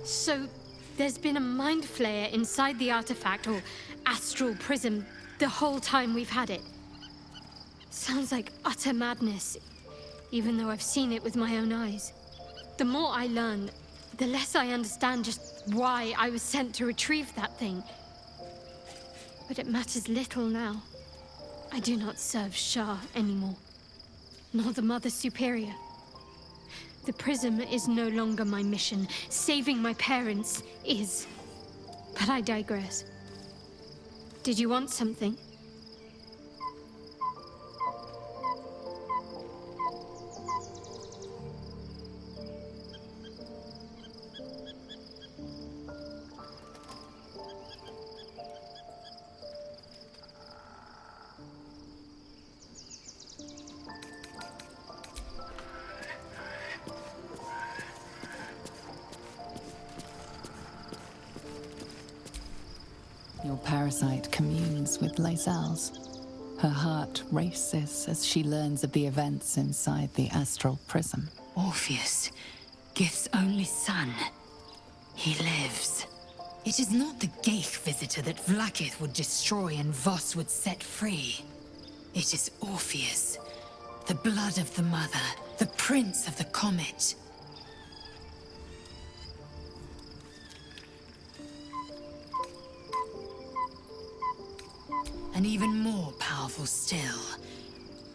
So, there's been a mind flayer inside the artifact, or astral prism, the whole time we've had it. Sounds like utter madness, even though I've seen it with my own eyes. The more I learn, the less I understand just why I was sent to retrieve that thing. But it matters little now. I do not serve Shah anymore, nor the Mother Superior. The prism is no longer my mission. Saving my parents is. But I digress. Did you want something? Your parasite communes with Lae'zel's. Her heart races as she learns of the events inside the astral prism. Orpheus, Gith's only son. He lives. It is not the Geich visitor that Vlaakith would destroy and Voss would set free. It is Orpheus, the blood of the mother, the prince of the comet. And even more powerful still.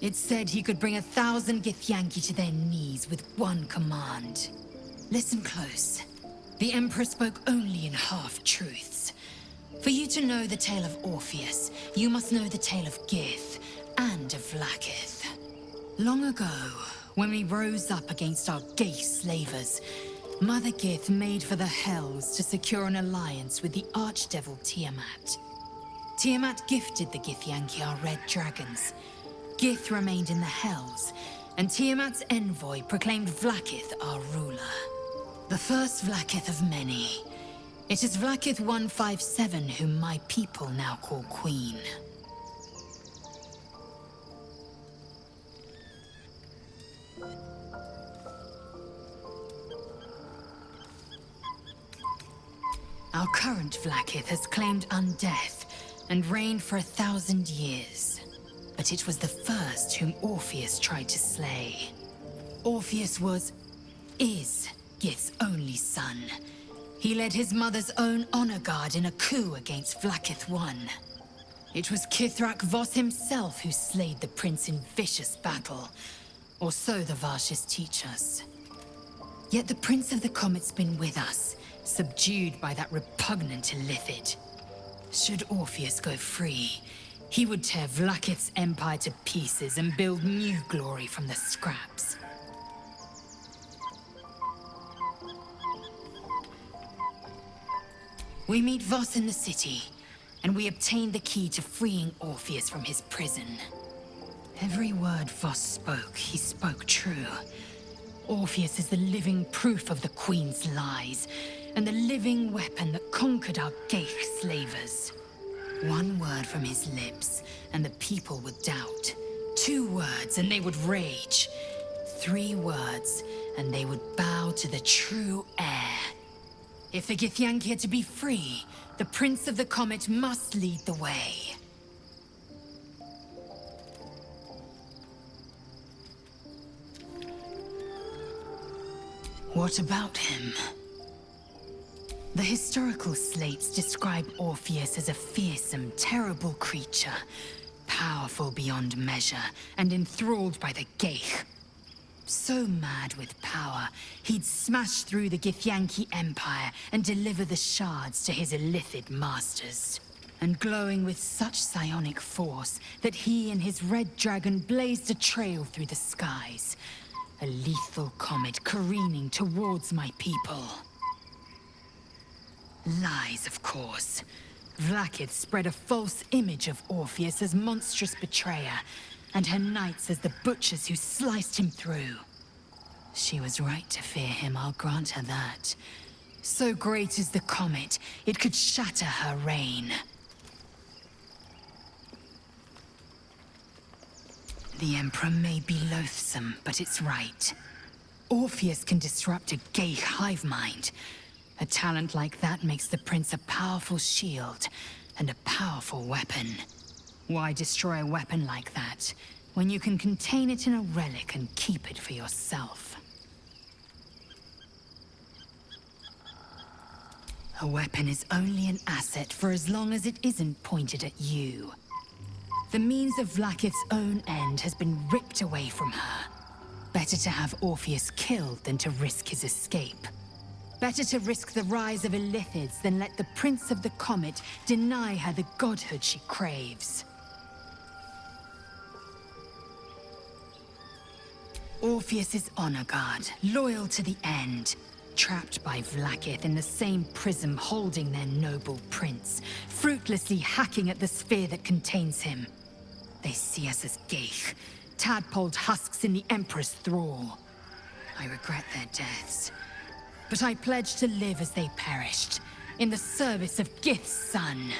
It said he could bring 1,000 Githyanki to their knees with one command. Listen close. The Emperor spoke only in half-truths. For you to know the tale of Orpheus, you must know the tale of Gith and of Vlaakith. Long ago, when we rose up against our Geich slavers, Mother Gith made for the Hells to secure an alliance with the Archdevil Tiamat. Tiamat gifted the Githyanki our red dragons. Gith remained in the Hells, and Tiamat's envoy proclaimed Vlaakith our ruler. The first Vlaakith of many. It is Vlaakith 157 whom my people now call Queen. Our current Vlaakith has claimed undeath and reigned for 1,000 years. But it was the first whom Orpheus tried to slay. Orpheus is Gith's only son. He led his mother's own honor guard in a coup against Vlaakith I. It was Kithrak Voss himself who slayed the prince in vicious battle, or so the Varshas teach us. Yet the Prince of the Comet's been with us, subdued by that repugnant Illithid. Should Orpheus go free, he would tear Vlaakith's empire to pieces and build new glory from the scraps. We meet Voss in the city, and we obtain the key to freeing Orpheus from his prison. Every word Voss spoke, he spoke true. Orpheus is the living proof of the Queen's lies, and the living weapon that conquered our Geich slavers. One word from his lips, and the people would doubt. 2 words, and they would rage. 3 words, and they would bow to the true heir. If the Githyanki are to be free, the Prince of the Comet must lead the way. What about him? The historical slates describe Orpheus as a fearsome, terrible creature, powerful beyond measure, and enthralled by the Geich. So mad with power, he'd smash through the Githyanki Empire and deliver the shards to his Illithid masters. And glowing with such psionic force that he and his red dragon blazed a trail through the skies. A lethal comet careening towards my people. Lies, of course. Vlaakith spread a false image of Orpheus as monstrous betrayer, and her knights as the butchers who sliced him through. She was right to fear him, I'll grant her that. So great is the comet, it could shatter her reign. The Emperor may be loathsome, but it's right. Orpheus can disrupt a Geich hive mind. A talent like that makes the prince a powerful shield and a powerful weapon. Why destroy a weapon like that when you can contain it in a relic and keep it for yourself? A weapon is only an asset for as long as it isn't pointed at you. The means of Vlaakith's own end has been ripped away from her. Better to have Orpheus killed than to risk his escape. Better to risk the rise of Illithids than let the Prince of the Comet deny her the godhood she craves. Orpheus is honor guard, loyal to the end. Trapped by Vlaakith in the same prism holding their noble prince, fruitlessly hacking at the sphere that contains him. They see us as geich, tadpoled husks in the Emperor's thrall. I regret their deaths, but I pledge to live as they perished, in the service of Gith's son.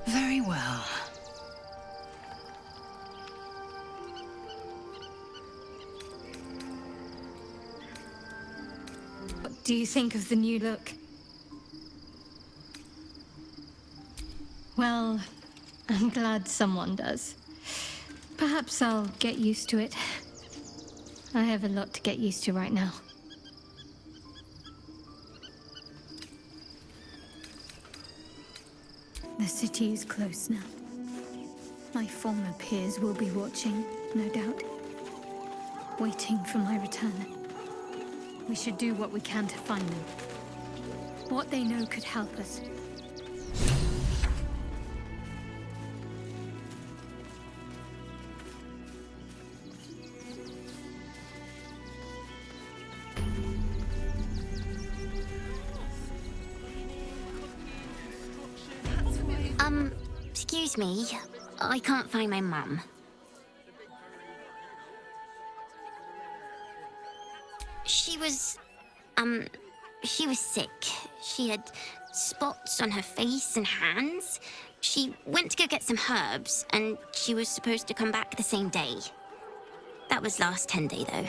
Very well. What do you think of the new look? Well, I'm glad someone does. Perhaps I'll get used to it. I have a lot to get used to right now. The city is close now. My former peers will be watching, no doubt. Waiting for my return. We should do what we can to find them. What they know could help us. Excuse me. I can't find my mum. She was sick. She had spots on her face and hands. She went to go get some herbs, and she was supposed to come back the same day. That was last Tenday, though.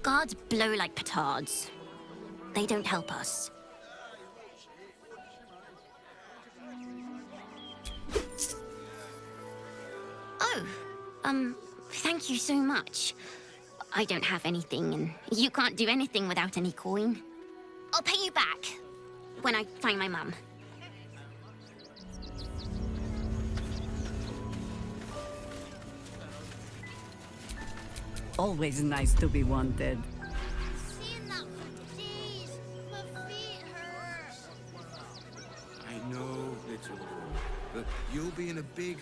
Guards blow like petards. They don't help us. Oh, thank you so much. I don't have anything, and you can't do anything without any coin. I'll pay you back when I find my mum. Always nice to be wanted. Seeing that for days, my feet hurt. I know, little one, but you'll be in a big,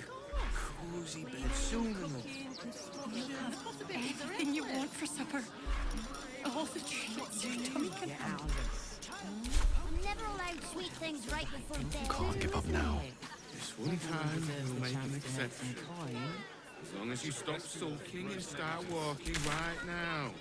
cozy bed soon enough. You have everything you want for supper. All the treats your tummy can handle. I'm never allowed sweet things right before bed. Can't give up now. This one time we'll make an exception. As long as you stop sulking and start walking right now.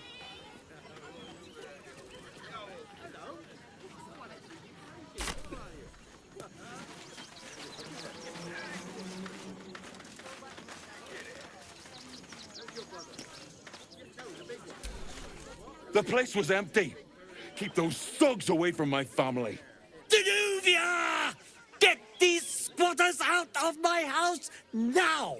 The place was empty. Keep those thugs away from my family. Danuvia! Get these spotters out of my house now!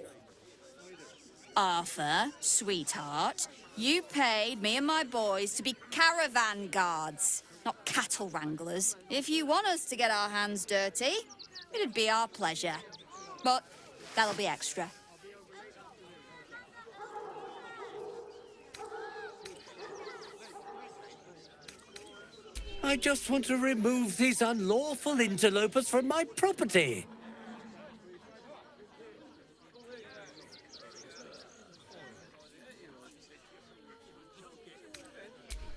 Arthur, sweetheart, you paid me and my boys to be caravan guards, not cattle wranglers. If you want us to get our hands dirty, it'd be our pleasure. But that'll be extra. I just want to remove these unlawful interlopers from my property.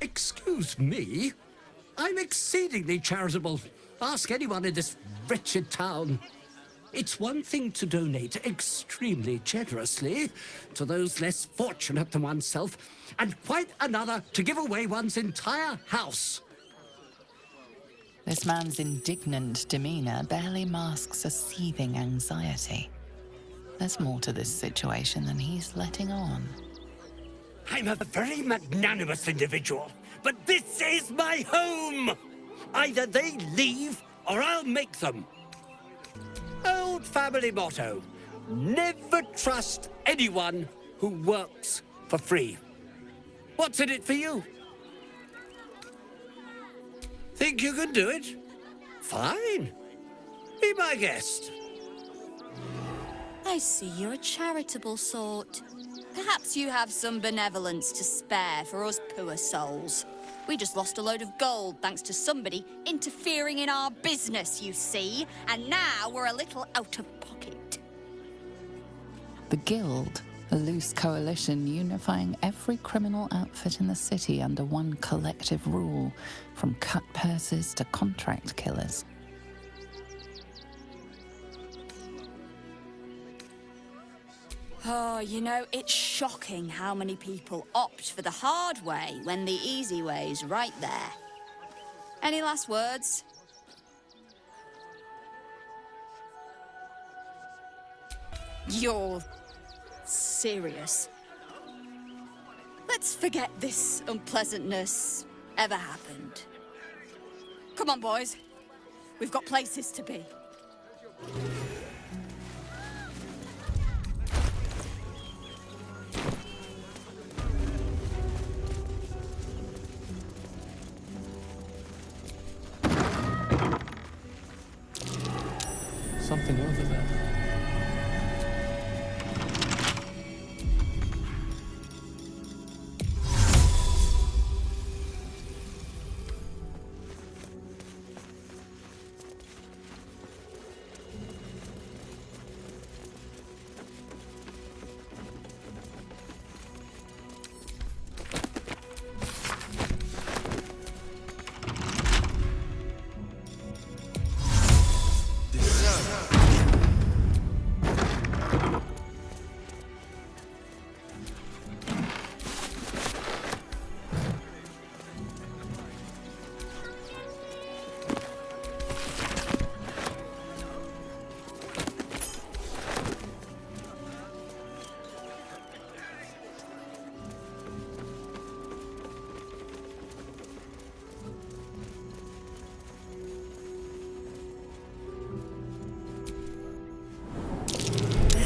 Excuse me? I'm exceedingly charitable. Ask anyone in this wretched town. It's one thing to donate extremely generously to those less fortunate than oneself, and quite another to give away one's entire house. This man's indignant demeanor barely masks a seething anxiety. There's more to this situation than he's letting on. I'm a very magnanimous individual, but this is my home! Either they leave, or I'll make them. Old family motto: never trust anyone who works for free. What's in it for you? Think you can do it? Fine. Be my guest. I see you're a charitable sort. Perhaps you have some benevolence to spare for us poor souls. We just lost a load of gold thanks to somebody interfering in our business, you see. And now we're a little out of pocket. The Guild, a loose coalition unifying every criminal outfit in the city under one collective rule, from cut purses to contract killers. Oh, you know, it's shocking how many people opt for the hard way when the easy way's right there. Any last words? You're serious? Let's forget this unpleasantness ever happened. Come on, boys. We've got places to be. Something over there.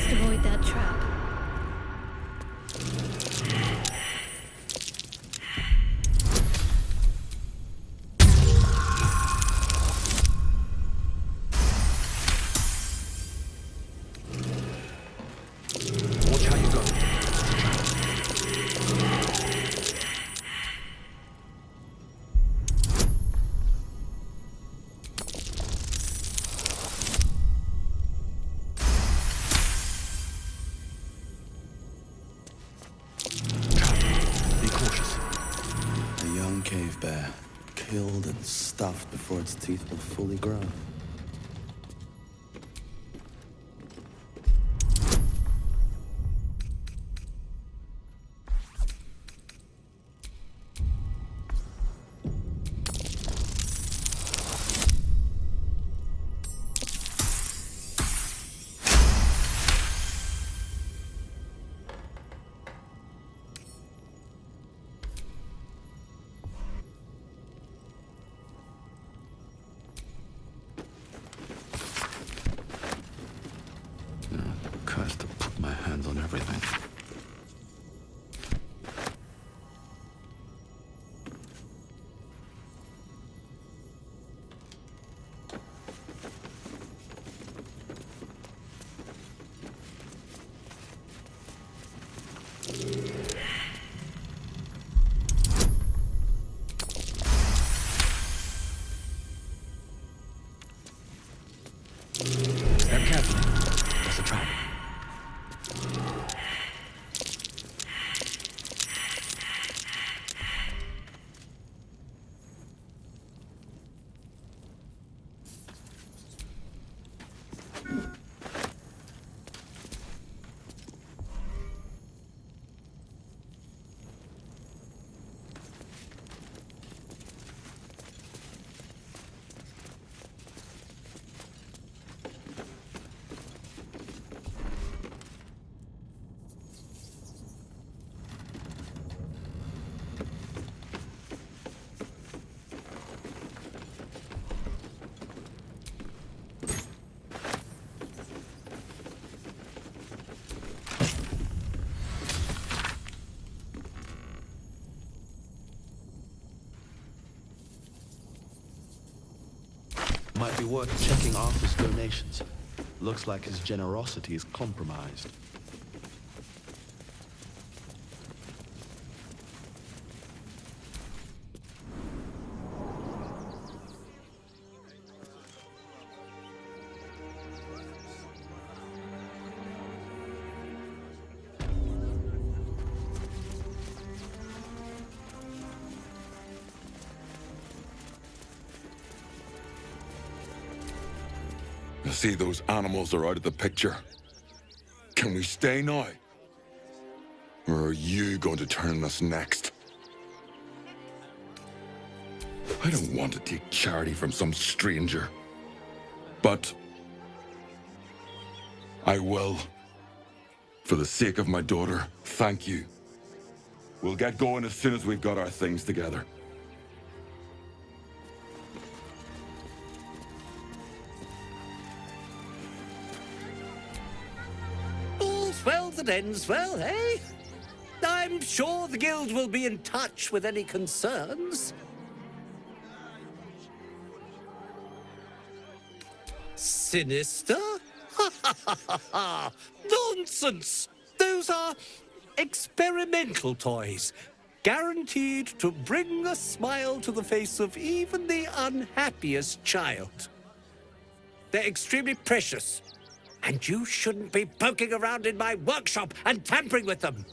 Avoid that trap. Watch how you go. Be cautious. A young cave bear, killed and stuffed before its teeth will fully grow. Cursed to put my hands on everything. Step carefully. There's a trap. Might be worth checking Arthur's donations. Looks like his generosity is compromised. I see those animals are out of the picture. Can we stay now? Or are you going to turn us next? I don't want to take charity from some stranger. But I will. For the sake of my daughter, thank you. We'll get going as soon as we've got our things together. All's well that ends well, eh? I'm sure the guild will be in touch with any concerns. Sinister? Nonsense! Those are experimental toys, guaranteed to bring a smile to the face of even the unhappiest child. They're extremely precious, and you shouldn't be poking around in my workshop and tampering with them.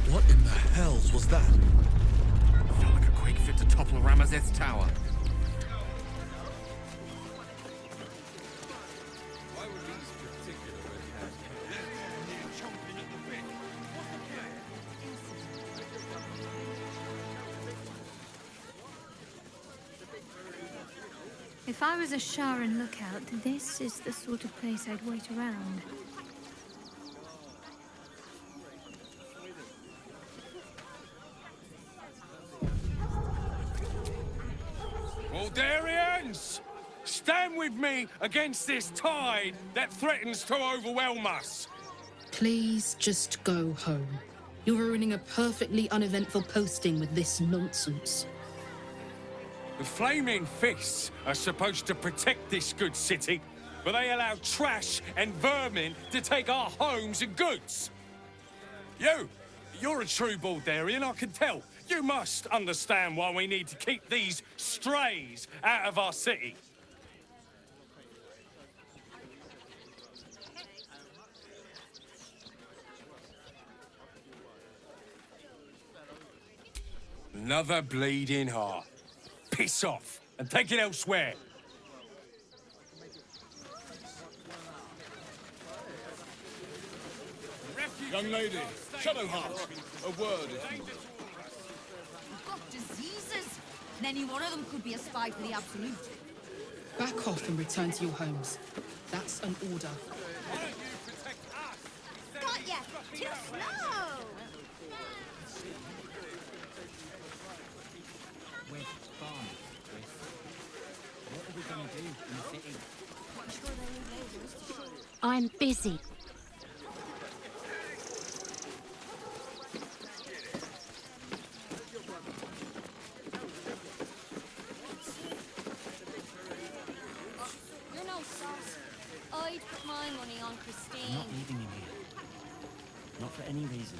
What in the hells was that? Felt like a quick fit to topple Ramazeth's tower. If I was a Sharan lookout, this is the sort of place I'd wait around. Baldurians! Stand with me against this tide that threatens to overwhelm us! Please just go home. You're ruining a perfectly uneventful posting with this nonsense. The Flaming Fists are supposed to protect this good city, but they allow trash and vermin to take our homes and goods. You're a true Baldurian, I can tell. You must understand why we need to keep these strays out of our city. Another bleeding heart. Piss off and take it elsewhere. Young lady, Shadowheart, a word. We've got diseases, and any one of them could be a spy for the Absolute. Back off and return to your homes. That's an order. Got ya! Too slow! I'm busy. You're no sauce. I'd put my money on Christine. I'm not leaving him here. Not for any reason.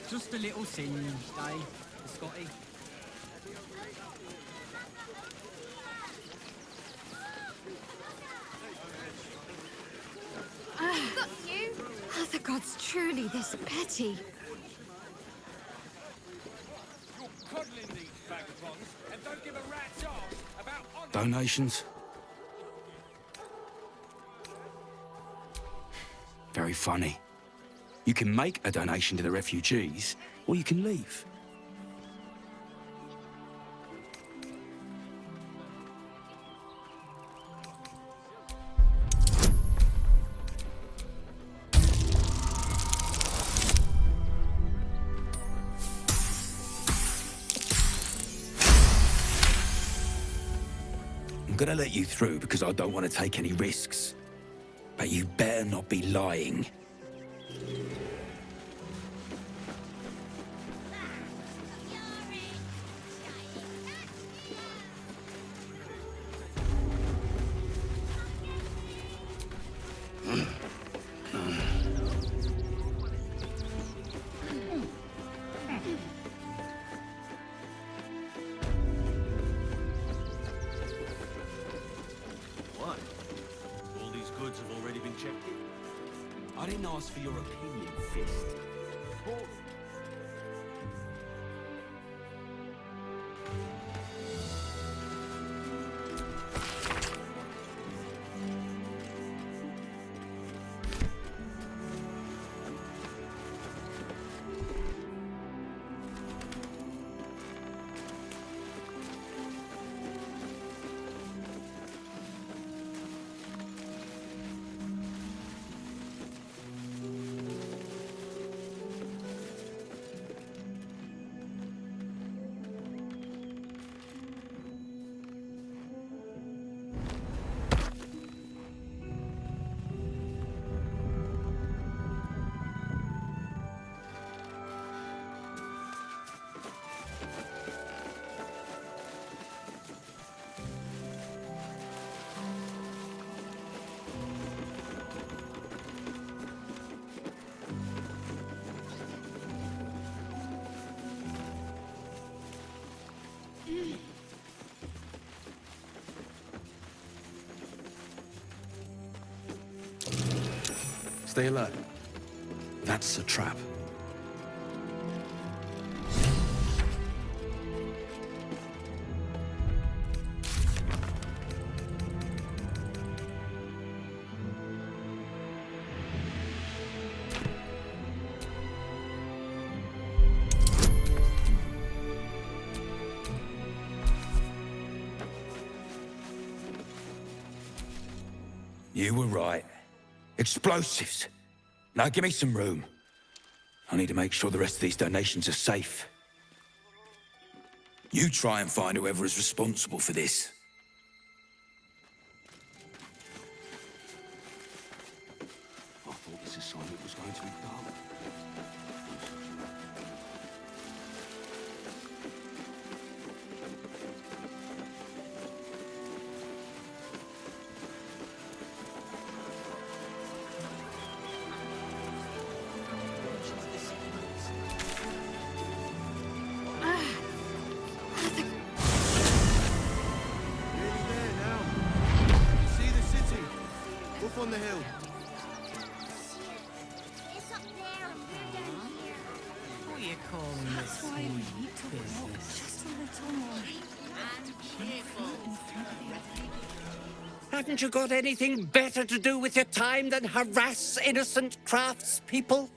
Just a little singe, eh, Scotty? Got you! Are the gods truly this petty? You're coddling these vagabonds and don't give a rat's arse about honor. Donations? Very funny. You can make a donation to the refugees, or you can leave. I'm gonna let you through because I don't want to take any risks. But you better not be lying. What? All these goods have already been checked in? I didn't ask for your opinion, Fist. Stay alert. That's a trap. You were right. Explosives. Now give me some room. I need to make sure the rest of these donations are safe. You try and find whoever is responsible for this. I thought this assignment was going to be dull. On the hill. It's up there and we're down here. What are you calling this business? Just a little more. And careful. Haven't you got anything better to do with your time than harass innocent craftspeople?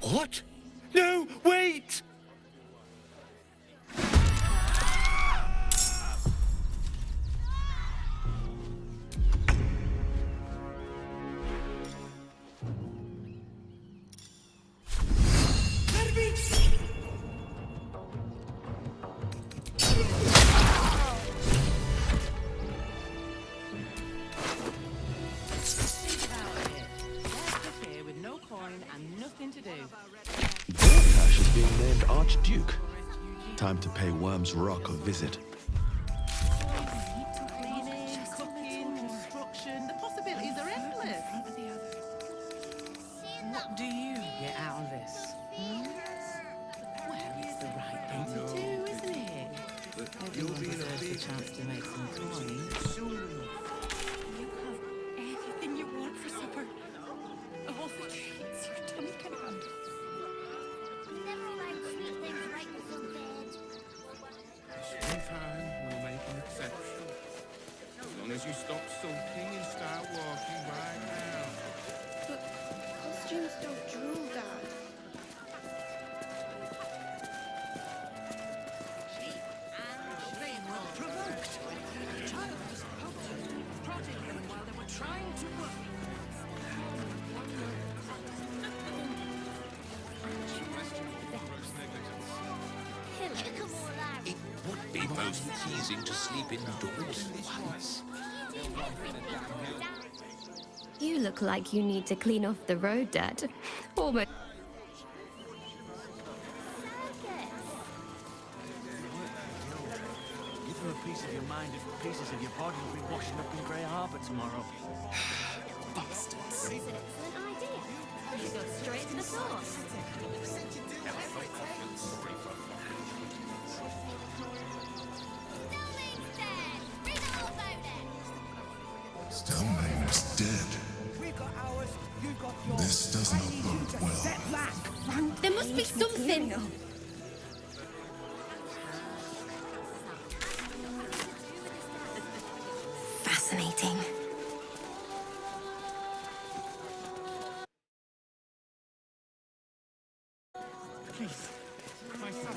What? No, wait! Dorcash is being named Archduke. Time to pay Worm's Rock a visit. Cleaning, cooking, construction, the possibilities are endless. What do you get out of this? Well, it's the right thing to do, isn't it? Everyone deserves a chance to make some coin. Everything you want for supper. All the treats your tummy can handle. Never mind sweet things right before bed. most pleasing to sleep indoors for once. You look like you need to clean off the road dirt. Almost. Give them a piece of your mind if pieces of your body will be washing up in Grey Harbour tomorrow. Bastards. That's an excellent idea. We should go straight to the source. Stillman is dead. This does not bode well. There must be something. Fascinating. Please, my son.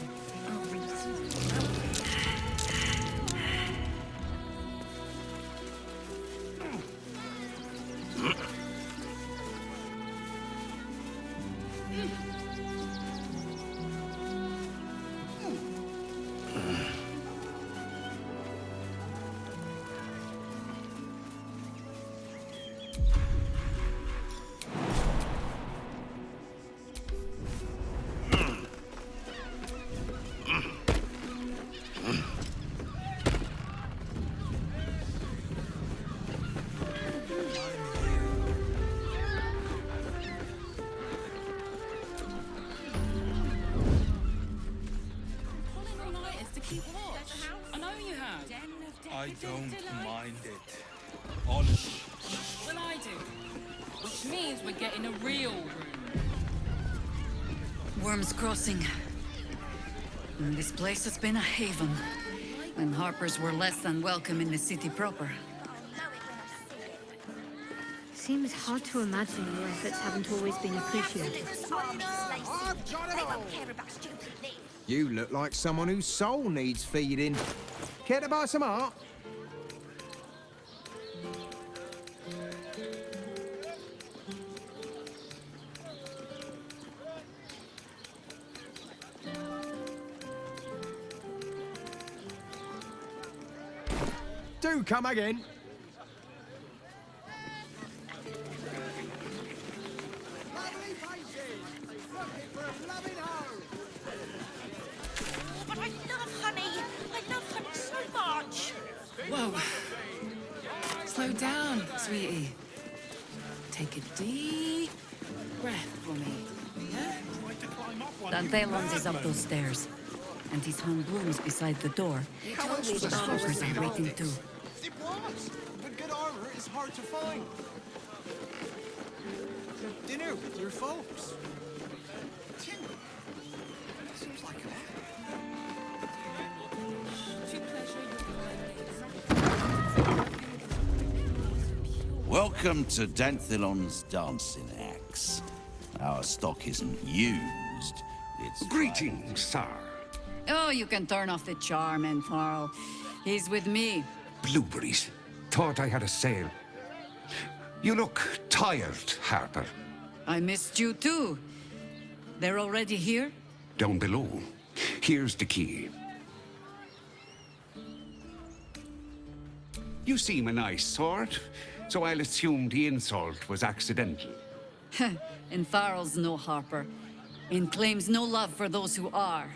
I don't mind it. Honestly. Well, I do. Which means we're getting a real room. Worm's Crossing. This place has been a haven. When Harpers were less than welcome in the city proper. Seems hard to imagine your efforts haven't always been appreciated. You look like someone whose soul needs feeding. Care to buy some art? Do come again. But I love honey. I love honey so much. Whoa. Slow down, sweetie. Take a deep breath for me. Yeah? Dantelons is up those stairs. And he's hung brooms beside the door. The Harpers are waiting too. It was, but good armor is hard to find. Dinner with your folks. Seems like Welcome to Danthilon's dancing axe. Our stock isn't used. It's Greetings, sir. Oh, you can turn off the charm, Entharl. He's with me. Blueberries. Thought I had a sale. You look tired, Harper. I missed you too. They're already here? Down below. Here's the key. You seem a nice sort, so I'll assume the insult was accidental. Entharl's no Harper, and claims no love for those who are.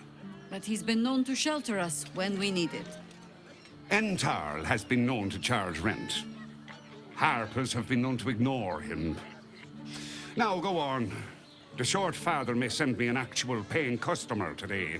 But he's been known to shelter us when we need it. Entarl has been known to charge rent. Harpers have been known to ignore him. Now go on. The short father may send me an actual paying customer today.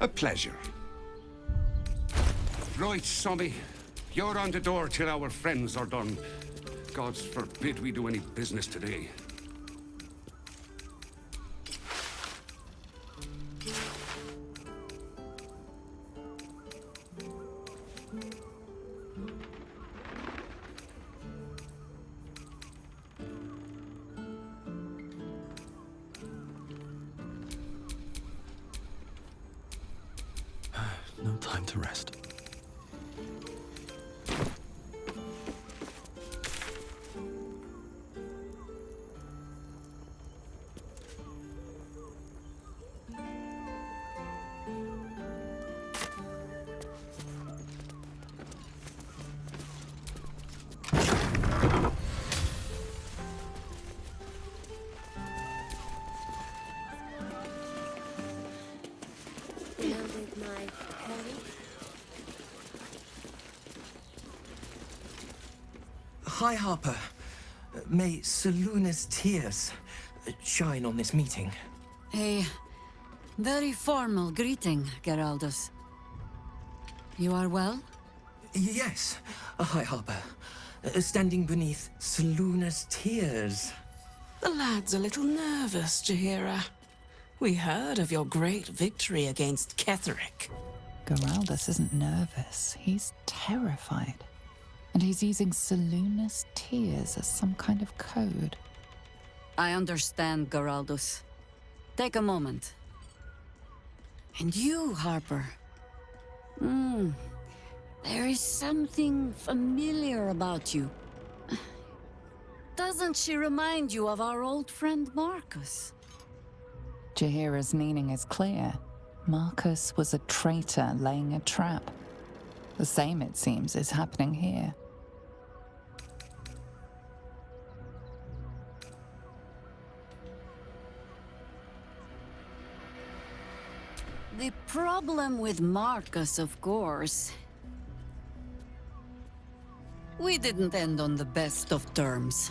A pleasure. Right, Sommy. You're on the door till our friends are done. Gods forbid we do any business today. No time to rest. Hi, Harper. May Seluna's tears shine on this meeting. A very formal greeting, Geraldus. You are well? Yes. Hi, Harper. Standing beneath Seluna's tears. The lad's a little nervous, Jaheira. We heard of your great victory against Ketheric. Geraldus isn't nervous. He's terrified. And he's using Seluna's tears as some kind of code. I understand, Geraldus. Take a moment. And you, Harper. There is something familiar about you. Doesn't she remind you of our old friend Marcus? Jaheira's meaning is clear. Marcus was a traitor laying a trap. The same, it seems, is happening here. The problem with Marcus, of course. We didn't end on the best of terms.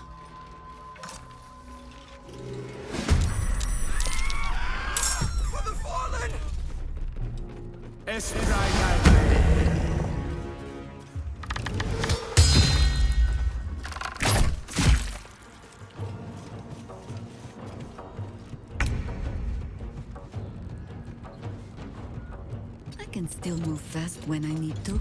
For the fallen! I can still move fast when I need to.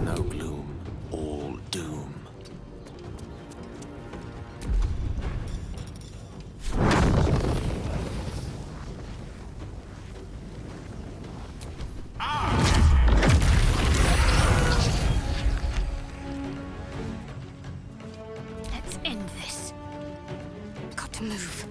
No gloom, all doom. Let's end this. Got to move.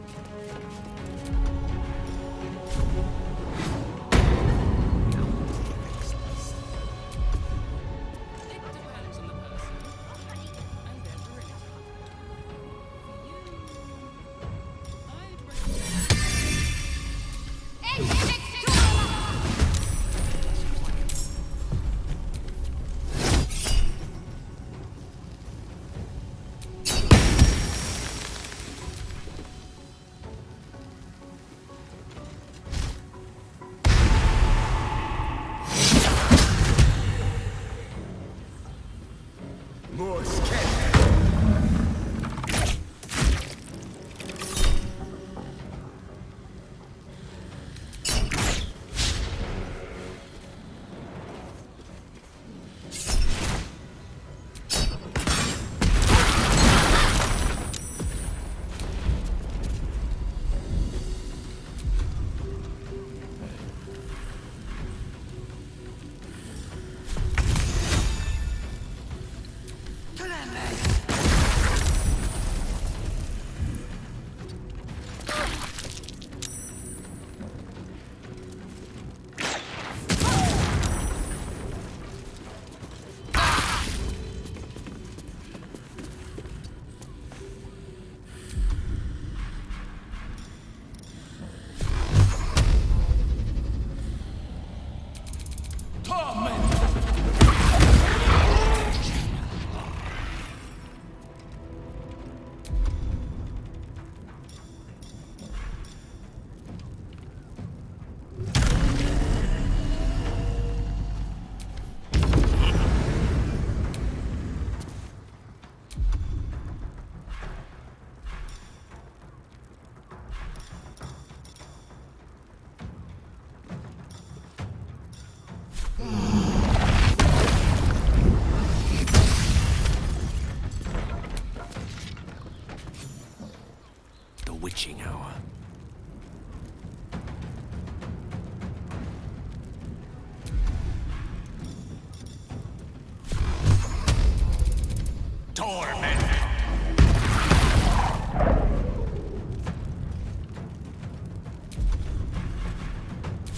Torment.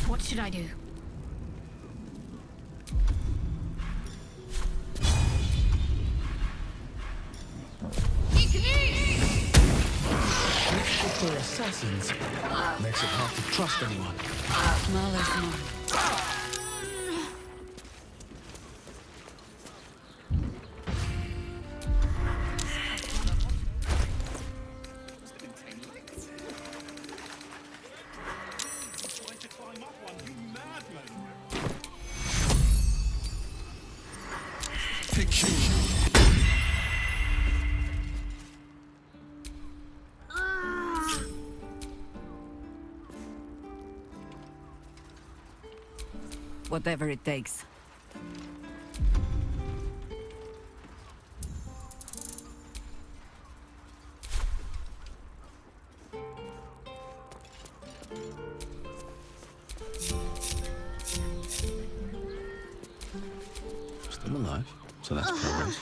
What should I do? For assassins. Makes it hard to trust anyone. Whatever it takes. Still alive, so that's progress.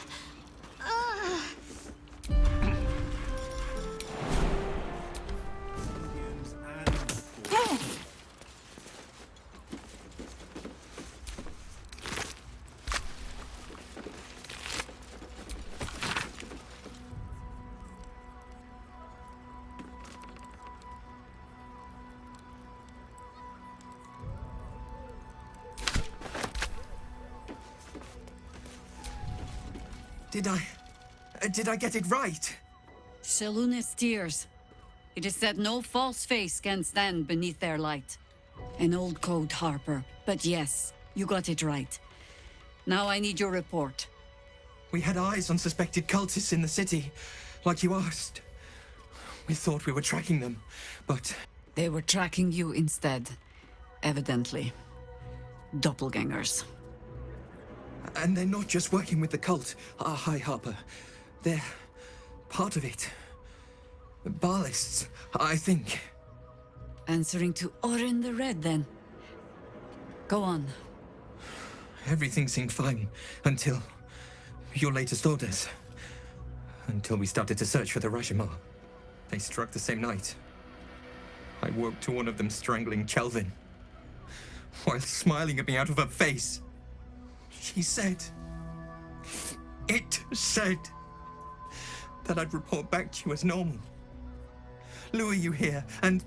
Did I get it right? Selûne's tears. It is said no false face can stand beneath their light. An old code, Harper. But yes, you got it right. Now I need your report. We had eyes on suspected cultists in the city, like you asked. We thought we were tracking them, but... They were tracking you instead. Evidently. Doppelgangers. And they're not just working with the cult, High Harper. They're part of it. Ballists, I think. Answering to Orin the Red, then. Go on. Everything seemed fine until your latest orders. Until we started to search for the Rashomar. They struck the same night. I woke to one of them strangling Chelvin, while smiling at me out of her face. She said... It said... that I'd report back to you as normal. Lure you here, and...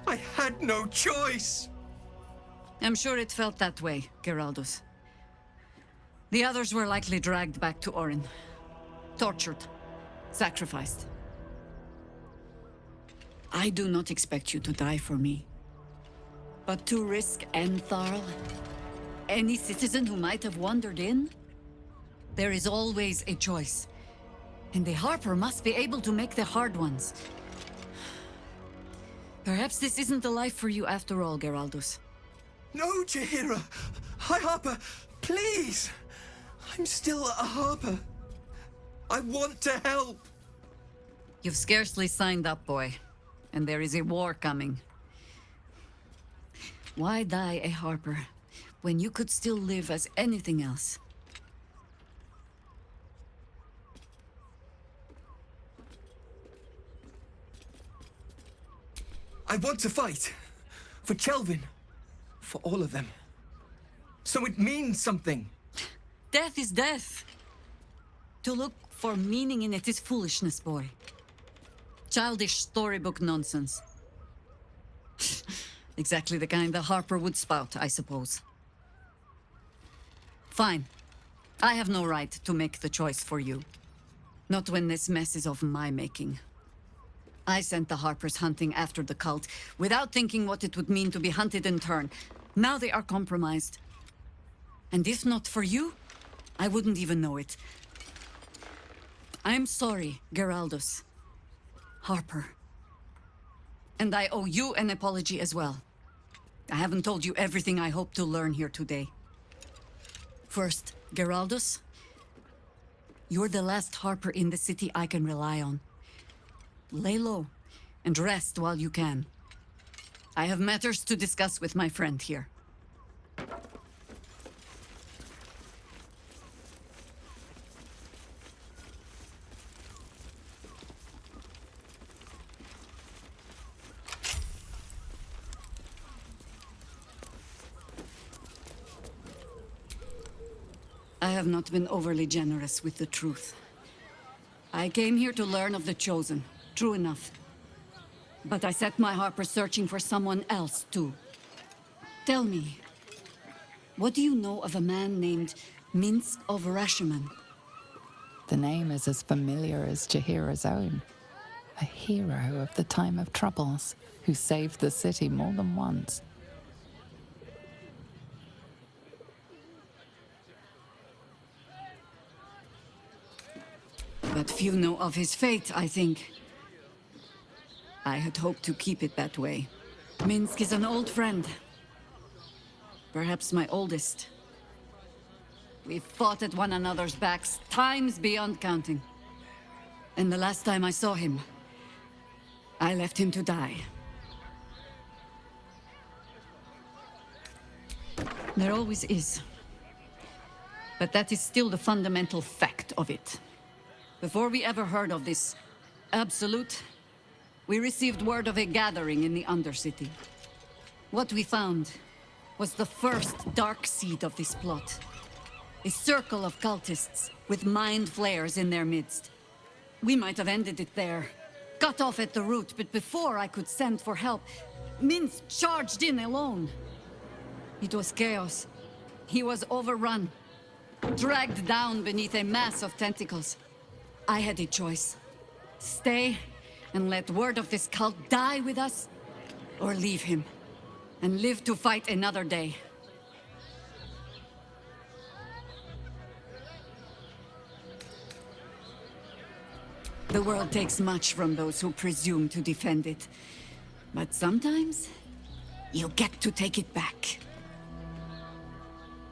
I had no choice! I'm sure it felt that way, Geraldus. The others were likely dragged back to Orin. Tortured. Sacrificed. I do not expect you to die for me. But to risk Entharl, any citizen who might have wandered in, there is always a choice. And the Harper must be able to make the hard ones. Perhaps this isn't the life for you after all, Geraldus. No, Jaheira! High Harper, please! I'm still a Harper. I want to help! You've scarcely signed up, boy. And there is a war coming. Why die a Harper, when you could still live as anything else? I want to fight. For Chelvin. For all of them. So it means something. Death is death. To look for meaning in it is foolishness, boy. Childish storybook nonsense. Exactly the kind the Harper would spout, I suppose. Fine. I have no right to make the choice for you. Not when this mess is of my making. I sent the Harpers hunting after the cult, without thinking what it would mean to be hunted in turn. Now they are compromised. And if not for you, I wouldn't even know it. I'm sorry, Geraldus. Harper. And I owe you an apology as well. I haven't told you everything I hope to learn here today. First, Geraldus, you're the last Harper in the city I can rely on. Lay low, and rest while you can. I have matters to discuss with my friend here. I have not been overly generous with the truth. I came here to learn of the Chosen, true enough. But I set my Harper searching for someone else, too. Tell me, what do you know of a man named Minsk of Rashomon? The name is as familiar as Jaheira's own. A hero of the time of troubles, who saved the city more than once. But few know of his fate, I think. I had hoped to keep it that way. Minsk is an old friend. Perhaps my oldest. We've fought at one another's backs, times beyond counting. And the last time I saw him, I left him to die. There always is. But that is still the fundamental fact of it. Before we ever heard of this Absolute, we received word of a gathering in the Undercity. What we found was the first dark seed of this plot. A circle of cultists with mind flayers in their midst. We might have ended it there, cut off at the root, but before I could send for help, Minsk charged in alone. It was chaos. He was overrun, dragged down beneath a mass of tentacles. I had a choice. Stay and let word of this cult die with us, or leave him and live to fight another day. The world takes much from those who presume to defend it. But sometimes, you get to take it back.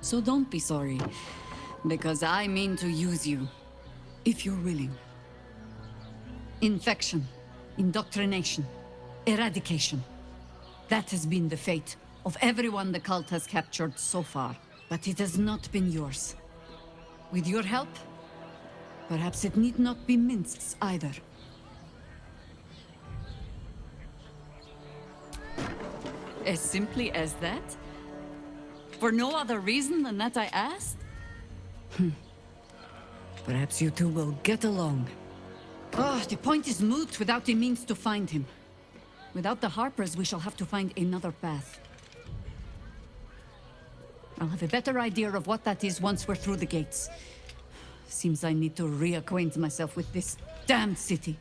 So don't be sorry, because I mean to use you, if you're willing. Infection, indoctrination, eradication. That has been the fate of everyone the cult has captured so far. But it has not been yours. With your help, perhaps it need not be Minsk's either. As simply as that? For no other reason than that I asked? Perhaps you two will get along. Oh, the point is moot without a means to find him. Without the Harpers, we shall have to find another path. I'll have a better idea of what that is once we're through the gates. Seems I need to reacquaint myself with this damned city.